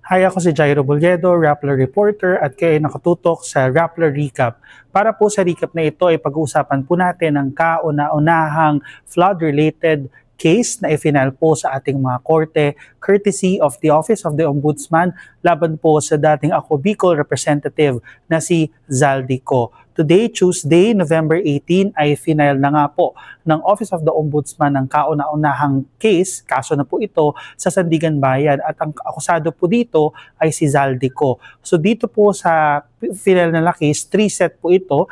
Hi, ako si Jairo Bolledo, Rappler Reporter at kayo ay nakatutok sa Rappler Recap. Para po sa recap na ito ay pag-uusapan po natin ang kauna-unahang flood-related case na ifinal po sa ating mga korte courtesy of the Office of the Ombudsman laban po sa dating Ako Bicol representative na si Zaldico. Today, Tuesday, November 18, ay final na nga po ng Office of the Ombudsman ng kauna-unahang kaso na po ito sa Sandigan Bayan at ang akusado po dito ay si Zaldico. So dito po sa final na case, 3 set po ito.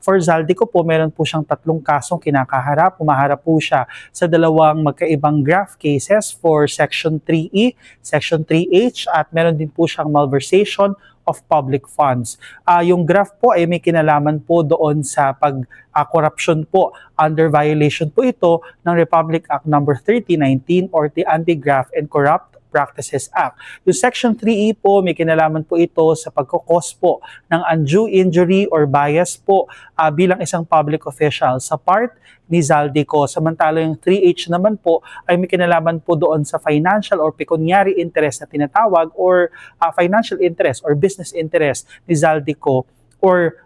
For Zaldico po, meron po siyang 3 kasong kinakaharap. Pumaharap po siya sa 2 magkaibang graft cases for Section 3E, Section 3H at meron din po siyang malversation of public funds. Yung graft po ay may kinalaman po doon sa corruption po. Under violation po ito ng Republic Act No. 3019 or the Anti-Graft and Corrupt Practices Act. Yung Section 3E po, may kinalaman po ito sa pagkukos po ng undue injury or bias po bilang isang public official sa part ni Zaldico. Samantala yung 3H naman po ay may kinalaman po doon sa financial or pecuniary interest na tinatawag or financial interest or business interest ni Zaldico or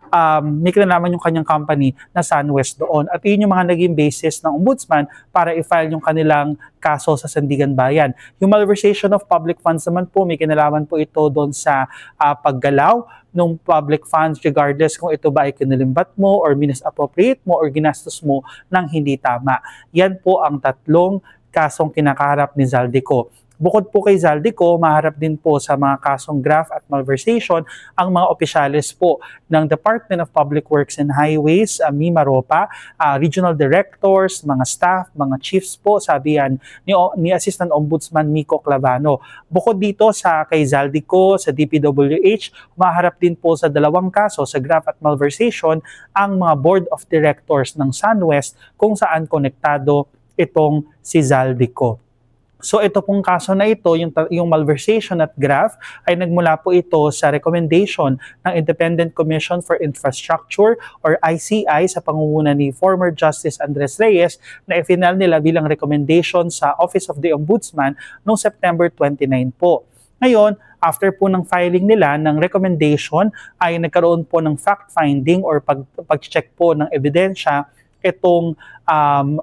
may kinalaman yung kanyang company na SunWest doon. At yun yung mga naging basis ng Ombudsman para i-file yung kanilang kaso sa Sandigan Bayan. Yung malversation of public funds naman po, may kinalaman po ito doon sa paggalaw ng public funds regardless kung ito ba ay kinilimbat mo or minisappropriate mo or ginastos mo ng hindi tama. Yan po ang 3 kasong kinakaharap ni Zaldico. Bukod po kay Zaldico, maharap din po sa mga kasong graft at malversation ang mga opisyalis po ng Department of Public Works and Highways, Mimaropa, regional directors, mga staff, mga chiefs po, sabi yan ni Assistant Ombudsman Miko Clavano. Bukod dito sa kay Zaldico, sa DPWH, maharap din po sa 2 kaso sa graft at malversation ang mga board of directors ng SunWest kung saan konektado itong si Zaldico. So ito pong kaso na ito, yung malversation at graft, ay nagmula po ito sa recommendation ng Independent Commission for Infrastructure or ICI sa pangunguna ni former Justice Andres Reyes na ifinal nila bilang recommendation sa Office of the Ombudsman noong September 29 po. Ngayon, after po ng filing nila ng recommendation ay nagkaroon po ng fact-finding or pag-check po ng ebidensya itong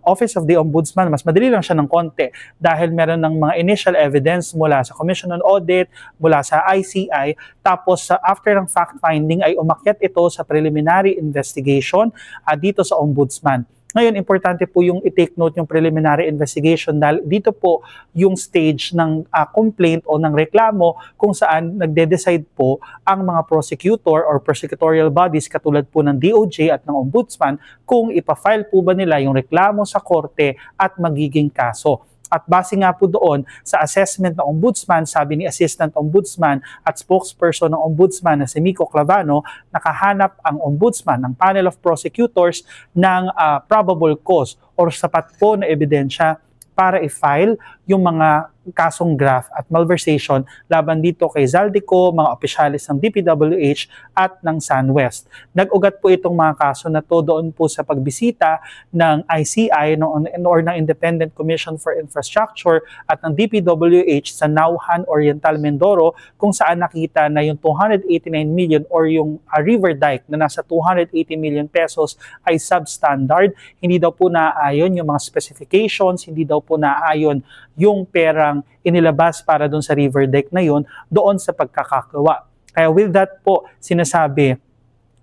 Office of the Ombudsman. Mas madali lang siya ng konti dahil meron ng mga initial evidence mula sa Commission on Audit, mula sa ICI, tapos after ng fact-finding ay umakyat ito sa preliminary investigation dito sa Ombudsman. Ngayon, importante po yung i-take note yung preliminary investigation dahil dito po yung stage ng complaint o ng reklamo kung saan nagde-decide po ang mga prosecutor or prosecutorial bodies katulad po ng DOJ at ng Ombudsman kung ipafile po ba nila yung reklamo sa korte at magiging kaso. At base nga po doon sa assessment ng Ombudsman, sabi ni Assistant Ombudsman at spokesperson ng Ombudsman na si Miko Clavano, nakahanap ang Ombudsman ng panel of prosecutors ng probable cause or sapat po na ebidensya para i-file yung mga kasong graft at malversation laban dito kay Zaldico, mga opisyalis ng DPWH at ng SunWest. Nag-ugat po itong mga kaso na to doon po sa pagbisita ng ICI or ng Independent Commission for Infrastructure at ng DPWH sa Nauhan, Oriental Mindoro kung saan nakita na yung 289 million or yung river dike na nasa 280 million pesos ay substandard. Hindi daw po naaayon yung mga specifications, hindi daw po naaayon yung perang inilabas para doon sa river dike na yun doon sa pagkakagawa. Kaya with that po, sinasabi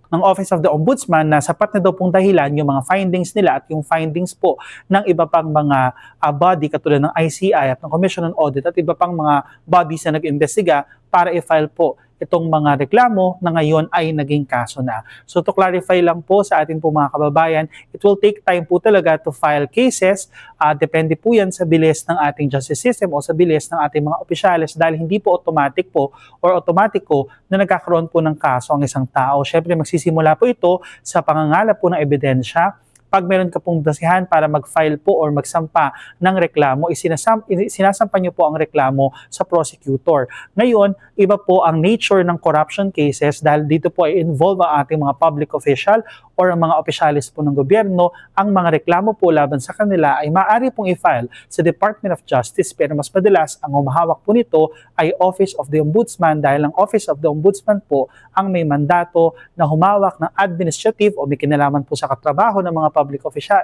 ng Office of the Ombudsman na sapat na daw pong dahilan yung mga findings nila at yung findings po ng iba pang mga body katulad ng ICI at ng Commission on Audit at iba pang mga bodies na nag-imbestiga para i-file po itong mga reklamo na ngayon ay naging kaso na. So to clarify lang po sa atin po mga kababayan, it will take time po talaga to file cases. Depende po yan sa bilis ng ating justice system o sa bilis ng ating mga opisyales dahil hindi po automatic po or automatiko na nagkakaroon po ng kaso ang isang tao. Siyempre magsisimula po ito sa pangangalap po ng ebidensya. Pag meron ka pong basihan para mag-file po or magsampa ng reklamo, sinasampa nyo po ang reklamo sa prosecutor. Ngayon, iba po ang nature ng corruption cases dahil dito po ay involve ang ating mga public official or ang mga opisyalis po ng gobyerno, ang mga reklamo po laban sa kanila ay maaari pong i-file sa Department of Justice, pero mas madalas ang humahawak po nito ay Office of the Ombudsman dahil ang Office of the Ombudsman po ang may mandato na humawak ng administrative o may kinalaman po sa katrabaho ng mga public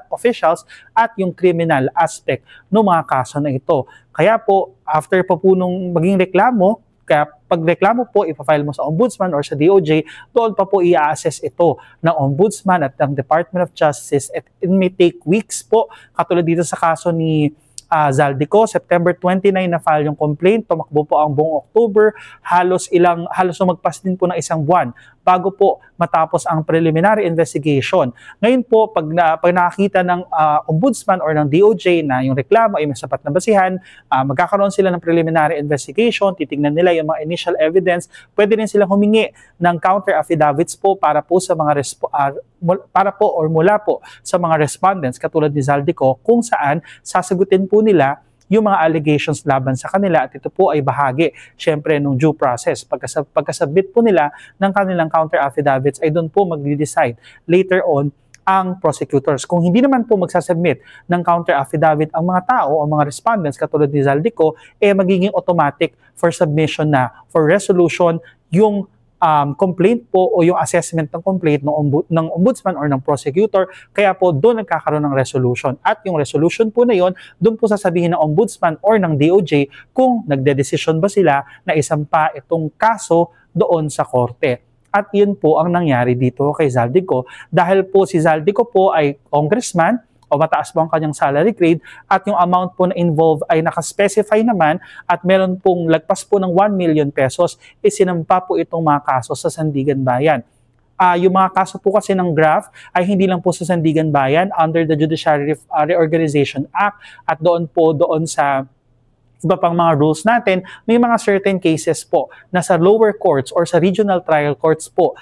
officials at yung criminal aspect ng mga kaso na ito. Kaya po, after pa po nung maging reklamo, kaya pag reklamo po, ipafile mo sa Ombudsman or sa DOJ, doon pa po i-assess ito ng Ombudsman at ng Department of Justice at it may take weeks po. Katulad dito sa kaso ni Zaldico, September 29 na file yung complaint, tumakbo po ang buong October, halos lumagpas din po ng isang buwan bago po matapos ang preliminary investigation. Ngayon po, pag nakakita ng Ombudsman or ng DOJ na yung reklamo ay may sapat na basihan, magkakaroon sila ng preliminary investigation, titingnan nila yung mga initial evidence, pwede rin silang humingi ng counter affidavits po para po sa mga mula po sa mga respondents katulad ni Zaldico, kung saan sasagutin po nila yung mga allegations laban sa kanila at ito po ay bahagi, syempre, ng due process. Pagkasubmit po nila ng kanilang counter affidavits ay doon po mag-decide later on ang prosecutors. Kung hindi naman po magsasubmit ng counter affidavit ang mga tao, ang mga respondents katulad ni Zaldico, magiging automatic for submission na, for resolution, yung complaint po o yung assessment ng complaint ng ombudsman or ng prosecutor, kaya po doon nagkakaroon ng resolution. At yung resolution po na yon, doon po sasabihin ng ombudsman or ng DOJ kung nagde-desisyon ba sila na isampa itong kaso doon sa korte. At yun po ang nangyari dito kay Zaldico dahil po si Zaldico po ay congressman o mataas po ang kanyang salary grade at yung amount po na involved ay nakaspecify naman at meron pong lagpas po ng 1 million pesos, isinampa po itong mga kaso sa Sandigan Bayan. Yung mga kaso po kasi ng GRAF ay hindi lang po sa Sandigan Bayan under the Judiciary Reorganization Act at doon sa iba pang mga rules natin, may mga certain cases po na sa lower courts or sa regional trial courts po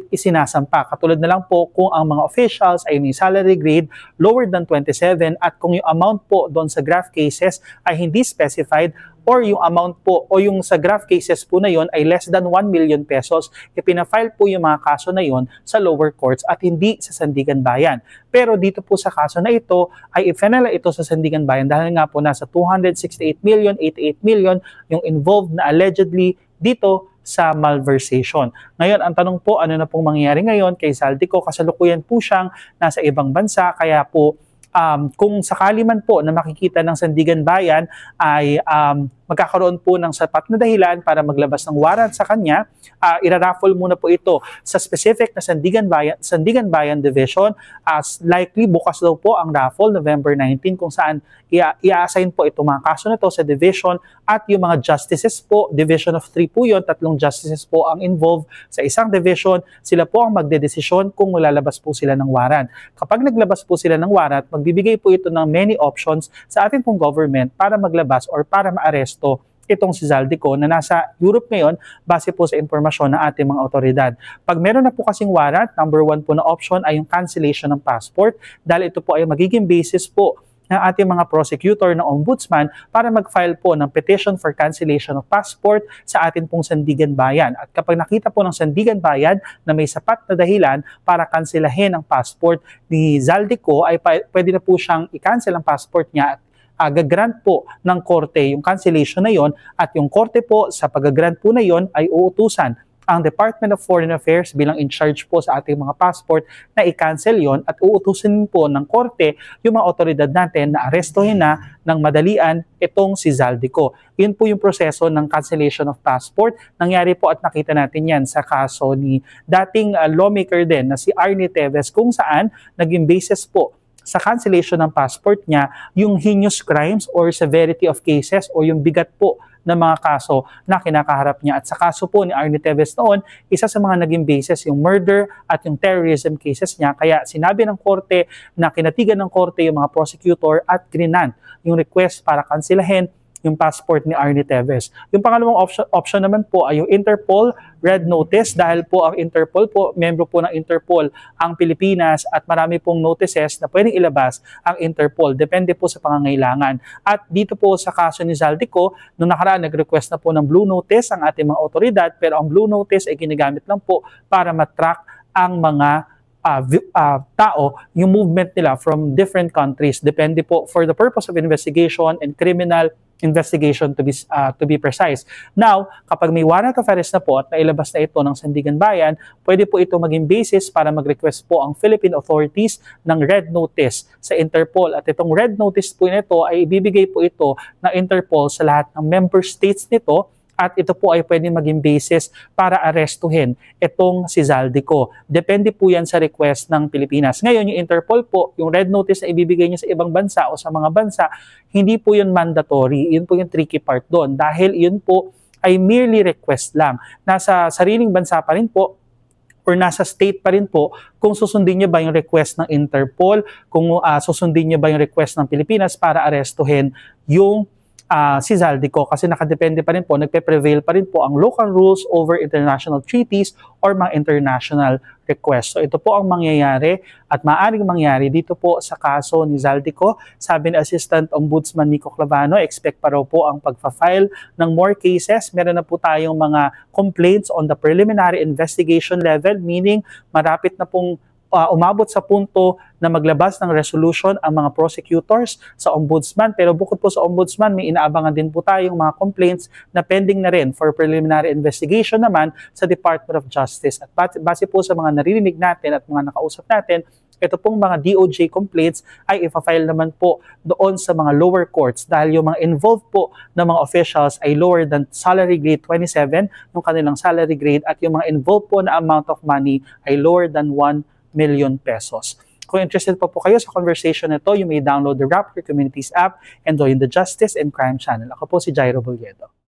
isinasampa. Katulad na lang po kung ang mga officials ay may salary grade lower than 27 at kung yung amount po doon sa GRAF cases ay hindi specified or yung amount po o yung sa GRAF cases po na yon ay less than 1 million pesos, ipinafile po yung mga kaso na yon sa lower courts at hindi sa Sandigan Bayan. Pero dito po sa kaso na ito ay ifinala ito sa Sandigan Bayan dahil nga po nasa 268 million, 88 million yung involved na allegedly dito sa malversation. Ngayon, ang tanong po, ano na pong mangyayari ngayon kay Zaldico? Kasalukuyan po siyang nasa ibang bansa, kaya po kung sakali man po na makikita ng Sandigan Bayan ay magkakaroon po ng sapat na dahilan para maglabas ng warrant sa kanya, iraraffle muna po ito sa specific na Sandigan Bayan Division. As likely, bukas daw po ang raffle, November 19, kung saan i-assign po itong mga kaso na to sa division at yung mga justices po, division of 3 po yun, 3 justices po ang involved sa isang division, sila po ang magdedesisyon kung lalabas po sila ng warrant. Kapag naglabas po sila ng warrant, magbibigay po ito ng many options sa ating pong government para maglabas or para maaresto itong si Zaldico na nasa Europe ngayon base po sa impormasyon ng ating mga otoridad. Pag meron na po kasing warrant, number 1 po na option ay yung cancellation ng passport dahil ito po ay magiging basis po ng ating mga prosecutor ng ombudsman para mag-file po ng petition for cancellation of passport sa atin pong Sandigan Bayan. At kapag nakita po ng Sandigan Bayan na may sapat na dahilan para kanselahin ang passport ni Zaldico, ay pwede na po siyang i-cancel ang passport niya at gagrant po ng korte yung cancellation na yon at yung korte po sa pagagrant po na yon ay uutusan ang Department of Foreign Affairs bilang in charge po sa ating mga passport na i-cancel yon at uutusin po ng korte yung mga otoridad natin na arestuhin na ng madalian itong si Zaldico. Yun po yung proseso ng cancellation of passport. Nangyari po at nakita natin yan sa kaso ni dating lawmaker din na si Arnie Teves kung saan naging basis po sa cancellation ng passport niya yung heinous crimes or severity of cases o yung bigat po ng mga kaso na kinakaharap niya. At sa kaso po ni Arnie Teves noon, isa sa mga naging basis yung murder at yung terrorism cases niya. Kaya sinabi ng korte na kinatigan ng korte yung mga prosecutor at grinant yung request para kanselahin yung passport ni Arnie Teves. Yung pangalawang option naman po ay yung Interpol Red Notice dahil po ang Interpol po, membro po ng Interpol ang Pilipinas at marami pong notices na pwedeng ilabas ang Interpol. Depende po sa pangangailangan. At dito po sa kaso ni Zaldico, nung nakaraan nag-request na po ng Blue Notice ang ating mga otoridad pero ang Blue Notice ay ginagamit lang po para matrack ang mga tao yung movement nila from different countries. Depende po for the purpose of investigation and criminal investigation to be precise. Now, kapag may warrant of arrest na po at nailabas na ito ng Sandigan Bayan, pwede po ito maging basis para mag-request po ang Philippine authorities ng red notice sa Interpol. At itong red notice po nito ay ibibigay po ito ng Interpol sa lahat ng member states nito, at ito po ay pwede maging basis para arestuhin itong si Zaldico. Depende po yan sa request ng Pilipinas. Ngayon, yung Interpol po, yung red notice na ibibigay niya sa ibang bansa o sa mga bansa, hindi po yun mandatory. Yun po yung tricky part doon. Dahil yun po ay merely request lang. Nasa sariling bansa pa rin po or nasa state pa rin po kung susundin niyo ba yung request ng Interpol, kung susundin niyo ba yung request ng Pilipinas para arestuhin yung si Zaldico, kasi nakadepende pa rin po, nagpe-prevail pa rin po ang local rules over international treaties or mga international requests. So ito po ang mangyayari at maaaring mangyari dito po sa kaso ni Zaldico. Sabi ni Assistant Ombudsman Nico Clavano, expect pa raw po ang pagpa-file ng more cases. Meron na po tayong mga complaints on the preliminary investigation level, meaning marapit na pong umabot sa punto na maglabas ng resolution ang mga prosecutors sa ombudsman. Pero bukod po sa ombudsman, may inaabangan din po tayong mga complaints na pending na rin for preliminary investigation naman sa Department of Justice. At base po sa mga naririnig natin at mga nakausap natin, ito pong mga DOJ complaints ay ipa-file naman po doon sa mga lower courts dahil yung mga involved po na mga officials ay lower than salary grade 27 ng kanilang salary grade, at yung mga involved po na amount of money ay lower than 1 million pesos. Kung interested pa po kayo sa conversation na ito, you may download the Rappler Communities app and join the Justice and Crime channel. Ako po si Jairo Boliedo.